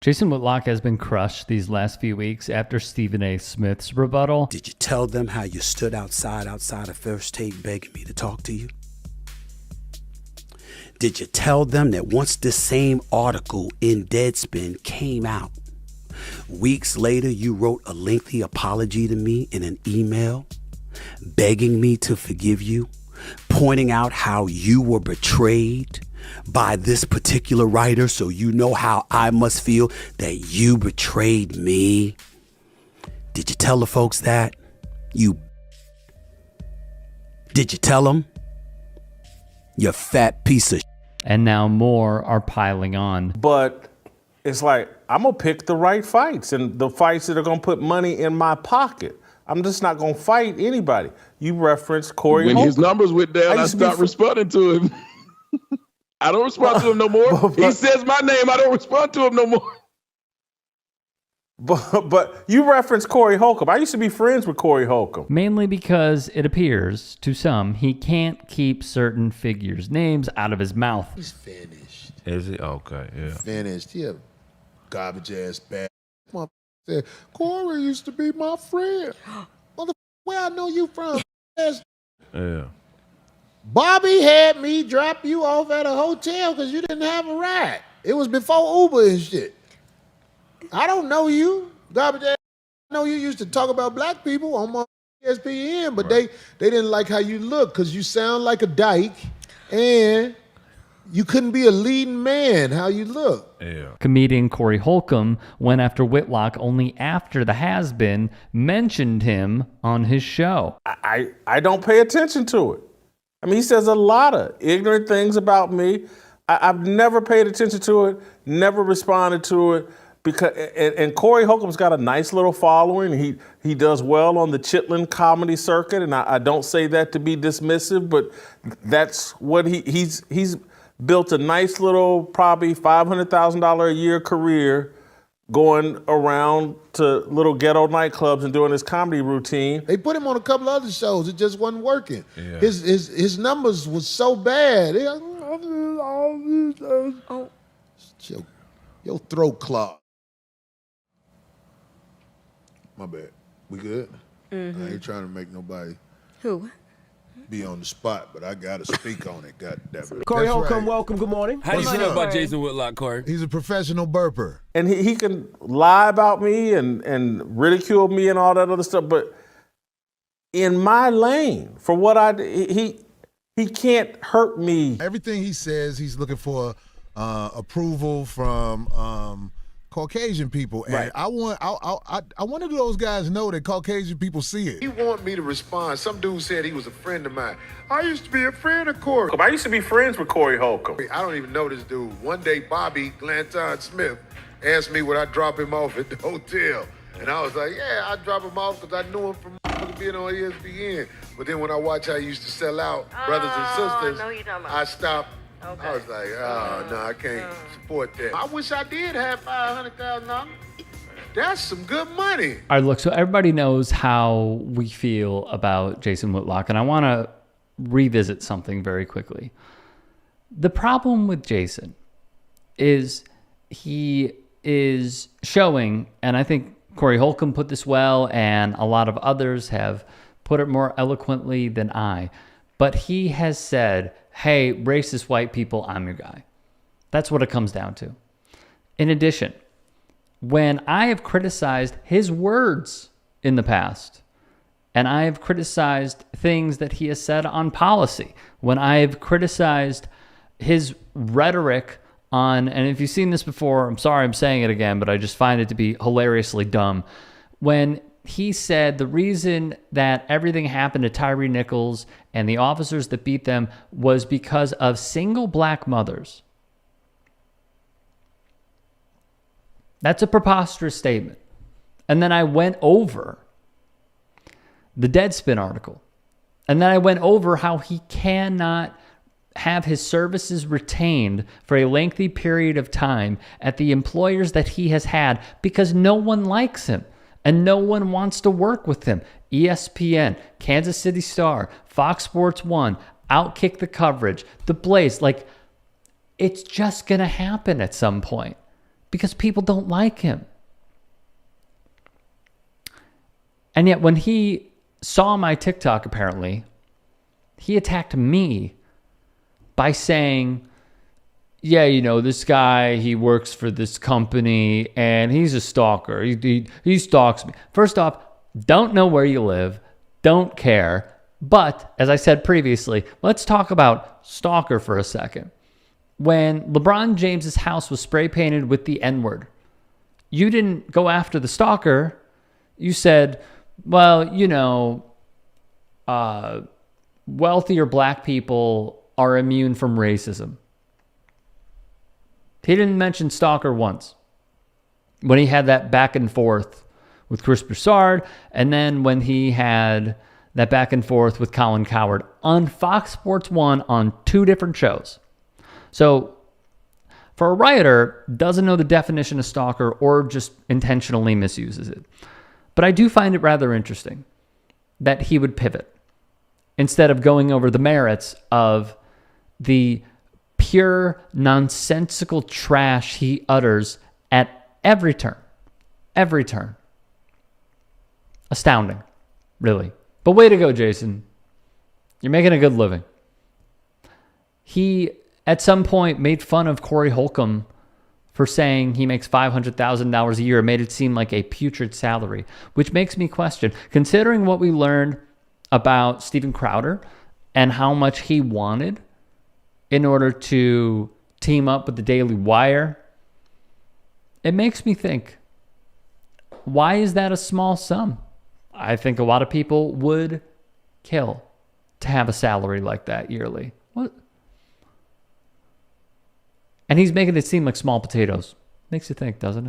Jason Whitlock has been crushed these last few weeks after Stephen A. Smith's rebuttal. Did you tell them how you stood outside of First Take begging me to talk to you? Did you tell them that once this same article in Deadspin came out, weeks later you wrote a lengthy apology to me in an email, begging me to forgive you, pointing out how you were betrayed by this particular writer, so you know how I must feel that you betrayed me? Did you tell the folks that? Did you tell them? You fat piece of And now more are piling on. But it's like, I'm going to pick the right fights and the fights that are going to put money in my pocket. I'm just not going to fight anybody. You referenced Corey Holcomb. When his numbers went down, I stopped responding to him. I don't respond to him no more. He says my name, I don't respond to him no more. But you referenced Corey Holcomb. I used to be friends with Corey Holcomb. Mainly because it appears, to some, he can't keep certain figures' names out of his mouth. He's finished. Is he? Okay, yeah. Finished. He a garbage ass bad. Said, Corey used to be my friend. Mother, where I know you from? Yeah. Bobby had me drop you off at a hotel because you didn't have a ride. It was before Uber and shit. I don't know you. Garbage ass. I know you used to talk about black people on my ESPN, but right. they didn't like how you look because you sound like a dyke and you couldn't be a leading man how you look. Yeah. Comedian Corey Holcomb went after Whitlock only after the has-been mentioned him on his show. I don't pay attention to it. I mean, he says a lot of ignorant things about me. I've never paid attention to it, never responded to it. Because and Corey Holcomb's got a nice little following. He does well on the Chitlin comedy circuit, and I don't say that to be dismissive, but that's what he's built a nice little, probably $500,000 a year career going around to little ghetto nightclubs and doing his comedy routine. They put him on a couple other shows. It just wasn't working. Yeah. His numbers was so bad. Your throat clogged. My bad. We good? Mm-hmm. I ain't trying to make nobody be on the spot, but I gotta speak on it. God damn it. Corey Holcomb, welcome. Good morning. How do you feel about Jason Whitlock, Corey? He's a professional burper. And he can lie about me and ridicule me and all that other stuff, but in my lane, for what he can't hurt me. Everything he says, he's looking for approval from Caucasian people, and right. I want those guys to know that Caucasian people see it. He want me to respond. Some dude said he was a friend of mine. I used to be a friend of Corey. I used to be friends with Corey Holcomb. I don't even know this dude. One day, Bobby Glanton Smith asked me would I drop him off at the hotel, and I was like, yeah, I'd drop him off because I knew him from being on ESPN. But then when I watch how he used to sell out brothers and sisters, I stopped. Okay. I was like, oh, no, I can't support that. I wish I did have $500,000. That's some good money. All right, look, so everybody knows how we feel about Jason Whitlock, and I want to revisit something very quickly. The problem with Jason is he is showing, and I think Corey Holcomb put this well, and a lot of others have put it more eloquently than I, but he has said, hey, racist white people, I'm your guy. That's what it comes down to. In addition, when I have criticized his words in the past, and I have criticized things that he has said on policy, when I have criticized his rhetoric on, and if you've seen this before, I'm sorry I'm saying it again, but I just find it to be hilariously dumb. When he said the reason that everything happened to Tyree Nichols and the officers that beat them was because of single black mothers. That's a preposterous statement. And then I went over the Deadspin article. And then I went over how he cannot have his services retained for a lengthy period of time at the employers that he has had because no one likes him. And no one wants to work with him. ESPN, Kansas City Star, Fox Sports 1, Outkick the Coverage, The Blaze. Like, it's just going to happen at some point. because people don't like him. And yet when he saw my TikTok, apparently, he attacked me by saying, yeah, you know, this guy, he works for this company and he's a stalker. He stalks me. First off, don't know where you live, don't care. But as I said previously, let's talk about stalker for a second. When LeBron James's house was spray painted with the N-word, you didn't go after the stalker. You said, well, you know, wealthier black people are immune from racism. He didn't mention stalker once. When he had that back and forth with Chris Broussard, and then when he had that back and forth with Colin Cowherd on Fox Sports 1 on 2 different shows. So for a writer, doesn't know the definition of stalker or just intentionally misuses it. But I do find it rather interesting that he would pivot instead of going over the merits of the pure nonsensical trash he utters at every turn. Every turn. Astounding, really. But way to go, Jason. You're making a good living. He, at some point, made fun of Corey Holcomb for saying he makes $500,000 a year, made it seem like a putrid salary, which makes me question, considering what we learned about Steven Crowder and how much he wanted in order to team up with the Daily Wire, it makes me think, why is that a small sum? I think a lot of people would kill to have a salary like that yearly. What? And he's making it seem like small potatoes. Makes you think, doesn't it?